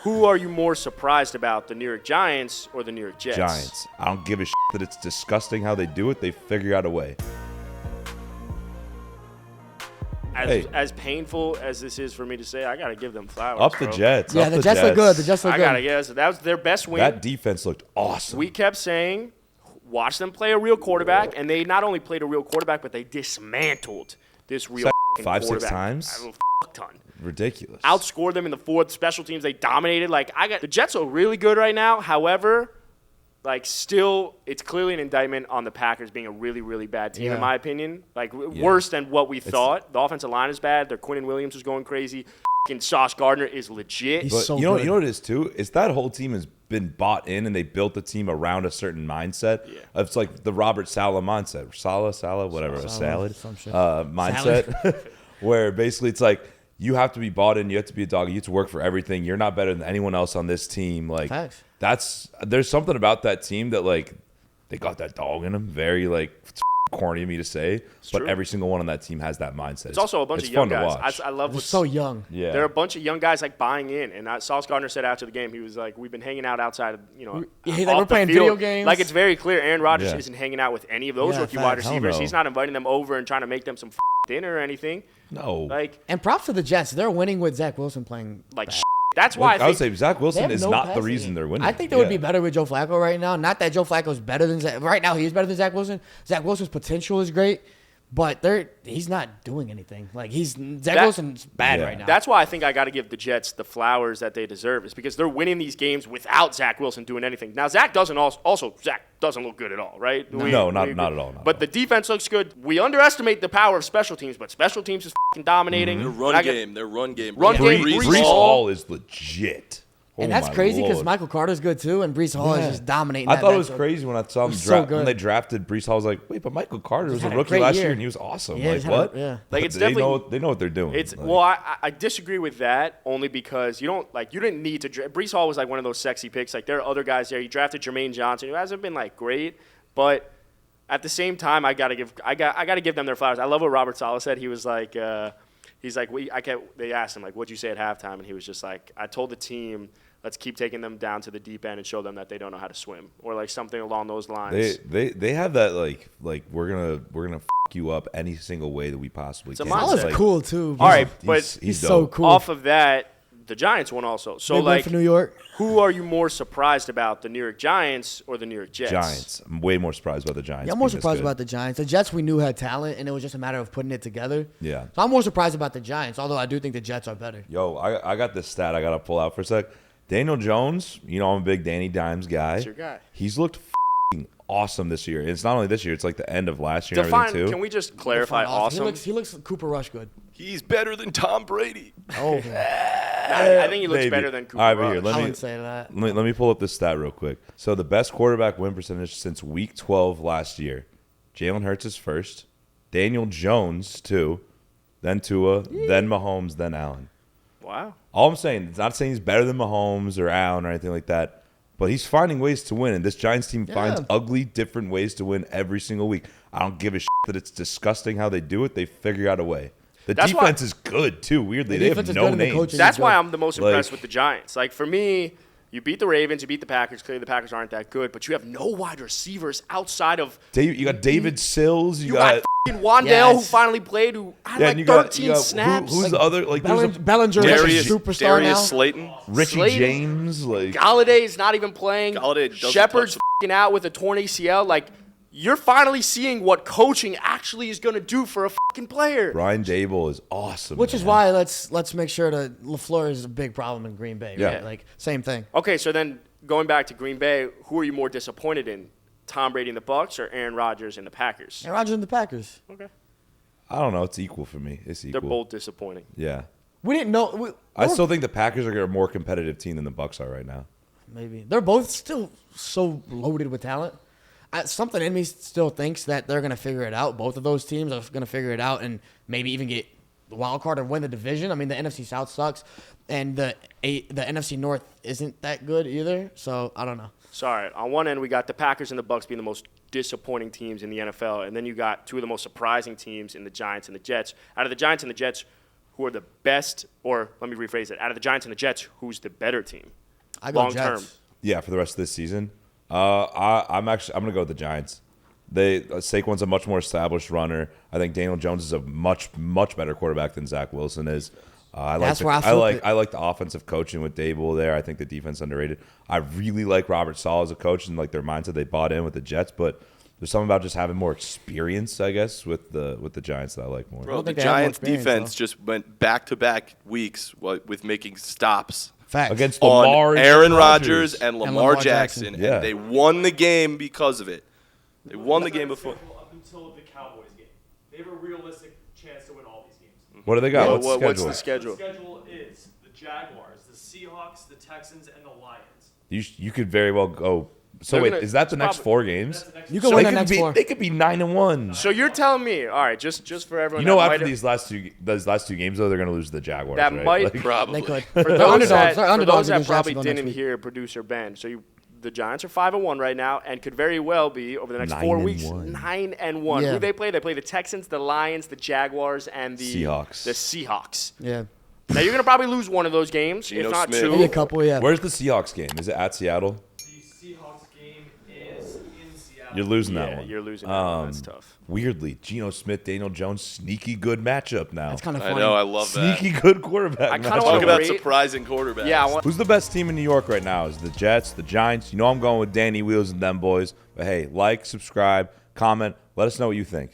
Who are you more surprised about, the New York Giants or the New York Jets? Giants. I don't give a shit that it's disgusting how they do it. They figure out a way. As painful as this is for me to say, I got to give them flowers. Up the bro. Jets. Yeah, up the Jets look good. The Jets look I good. got to guess. That was their best win. That defense looked awesome. We kept saying, watch them play a real quarterback, and they not only played a real quarterback, but they dismantled this real Five, quarterback. 6 times? A fuck ton. Ridiculous. Outscored them in the fourth. Special teams, they dominated. The Jets are really good right now. However, still, it's clearly an indictment on the Packers being a really, really bad team, in my opinion. Worse than what we thought. The offensive line is bad. Their Quinnen Williams was going crazy. F***ing Sauce Gardner is legit. He's so you know good. what it is, too? Is that whole team has been bought in, and they built the team around a certain mindset. Yeah. It's like the Robert Saleh mindset. Saleh, whatever, salad some shit. mindset. Where basically it's like, you have to be bought in. You have to be a dog. You have to work for everything. You're not better than anyone else on this team. Facts. There's something about that team that they got that dog in them. Very it's corny of me to say, but true. every single one on that team has that mindset. It's also a bunch of young guys. I love They're what's so young. Yeah. There are a bunch of young guys buying in, and Sauce Gardner said after the game, he was like, "We've been hanging out outside of He's off we're the playing field." video games. It's very clear Aaron Rodgers Yeah. isn't hanging out with any of those Yeah, rookie facts. wide Hell receivers. no. He's not inviting them over and trying to make them some dinner or anything. No. And props to the Jets. They're winning with Zach Wilson playing. That's why I would say think Zach They Wilson have is no not the passing reason game. they're winning. I think they would be better with Joe Flacco right now. Not that Joe Flacco's better than Zach. Right now, he is better than Zach Wilson. Zach Wilson's potential is great, but he's not doing anything. Zach Wilson's bad right now. That's why I think I got to give the Jets the flowers that they deserve, is because they're winning these games without Zach Wilson doing anything. Now Zach doesn't look good at all, right? Not at all. But the defense looks good. We underestimate the power of special teams, but special teams is f***ing dominating. Their run game. Run game. Brees Hall is legit. And Oh that's my crazy because Lord. Michael Carter's good too, and Brees Hall is just dominating. I that thought it was backfield. crazy when I saw him so when they drafted Brees Hall. I was like, wait, but Michael Carter was a had a rookie great last year. year and he was awesome. Yeah, he's had what? yeah. It's they definitely know what they're doing. I disagree with that only because you didn't need to Brees Hall was one of those sexy picks. There are other guys there. You drafted Jermaine Johnson, who hasn't been great, but at the same time, I gotta give them their flowers. I love what Robert Saleh said. He was they asked him what'd you say at halftime, and he was just like, I told the team, let's keep taking them down to the deep end and show them that they don't know how to swim, or something along those lines. They have that we're gonna f you up any single way that we possibly can. Saleh's cool too. All right, but he's dope. so cool. Off of that, the Giants won also. So Big win for New York. Who are you more surprised about, the New York Giants or the New York Jets? Giants. I'm way more surprised about the Giants. Yeah, I'm more being this surprised good. about the Giants. The Jets we knew had talent, and it was just a matter of putting it together. Yeah. So I'm more surprised about the Giants, although I do think the Jets are better. Yo, I got this stat I got to pull out for a sec. Daniel Jones, I'm a big Danny Dimes guy. That's your guy. He's looked awesome this year. It's not only this year, it's the end of last year and Define, everything too. can we just clarify awesome? He looks Cooper Rush good. He's better than Tom Brady. Oh, I think he looks Maybe. better than Cooper All right, but Rush. here, I let me wouldn't say that. let me pull up this stat real quick. So the best quarterback win percentage since week 12 last year. Jalen Hurts is first, Daniel Jones two, then Tua, then Mahomes, then Allen. Wow. All I'm saying, it's not saying he's better than Mahomes or Allen or anything like that, but he's finding ways to win, and this Giants team finds ugly, different ways to win every single week. I don't give a shit that it's disgusting how they do it. They figure out a way. The defense is good, too, weirdly. They have no names. That's why I'm the most impressed with the Giants. For me, you beat the Ravens, you beat the Packers. Clearly, the Packers aren't that good, but you have no wide receivers outside of You got David Sills. You got f***ing Wandale, who finally played, who had you 13 got, snaps. Who's the other? Bellinger, Darius superstar now. Slayton. Richie James. Galladay's not even playing. Galladay doesn't Shepard's touch f***ing out with a torn ACL. You're finally seeing what coaching actually is going to do for a f***ing player. Brian Dable is awesome. Which is why let's make sure that LaFleur is a big problem in Green Bay. Yeah. Right? Same thing. Okay, so then going back to Green Bay, who are you more disappointed in? Tom Brady and the Bucs or Aaron Rodgers and the Packers? Aaron Rodgers and the Packers. Okay. I don't know. It's equal for me. It's equal. They're both disappointing. Yeah. We didn't know. I still think the Packers are a more competitive team than the Bucs are right now. Maybe. They're both still so loaded with talent. Something in me still thinks that they're going to figure it out. Both of those teams are going to figure it out and maybe even get the wild card and win the division. I mean, the NFC South sucks, and the NFC North isn't that good either. So I don't know. Sorry. On one end, we got the Packers and the Bucs being the most disappointing teams in the NFL, and then you got two of the most surprising teams in the Giants and the Jets. Out of the Giants and the Jets, who are the best, or let me rephrase it, out of the Giants and the Jets, who's the better team? I go long Jets. term. Yeah, for the rest of this season. I'm gonna go with the Giants. Saquon's a much more established runner. I think Daniel Jones is a much better quarterback than Zach Wilson is. I like the offensive coaching with Dable there. I think the defense underrated. I really like Robert Saleh as a coach and like their mindset they bought in with the Jets, but there's something about just having more experience, I guess, with the Giants that I like more. Bro, the Giants defense just went back-to-back weeks with making stops. Facts. Against Lamar on and Aaron Rodgers and Lamar Jackson. Jackson. Yeah. And they won the game because of it. They won the game before. Up until the Cowboys game. They have a realistic chance to win all these games. What do they got? What's the The schedule? schedule is the Jaguars, the Seahawks, the Texans, and the Lions. You could very well go. So They're wait, gonna- is that the next probably- 4 games? You can win the They next could be 4. they could be 9-1. So you're telling me, all right, just for everyone. You know, that after might- these last two games, though, they're going to lose to the Jaguars. That right? might Like, Probably. They could. For They're those underdogs. that, They're for underdogs those that against probably Jacksonville next didn't week. hear producer Ben, so the Giants are 5-1 right now, and could very well be over the next 4 weeks 9-1. 9-1. Yeah. Who they play? They play the Texans, the Lions, the Jaguars, and the Seahawks. The Seahawks. Yeah. Now you're gonna probably lose one of those games, Geno if not Smith. two. Maybe a couple, yeah. Where's the Seahawks game? Is it at Seattle? The Seahawks game is in Seattle. You're losing Yeah, that one. you're losing that one. That's tough. Weirdly, Geno Smith, Daniel Jones, sneaky good matchup now. That's kind of I funny. know. I love that. Sneaky good quarterback. I kinda matchup. wanna Talk about rate- surprising quarterbacks. Yeah, I want, Who's the best team in New York right now? Is the Jets, the Giants? You know I'm going with Danny Wheels and them boys. But hey, like, subscribe, comment. Let us know what you think.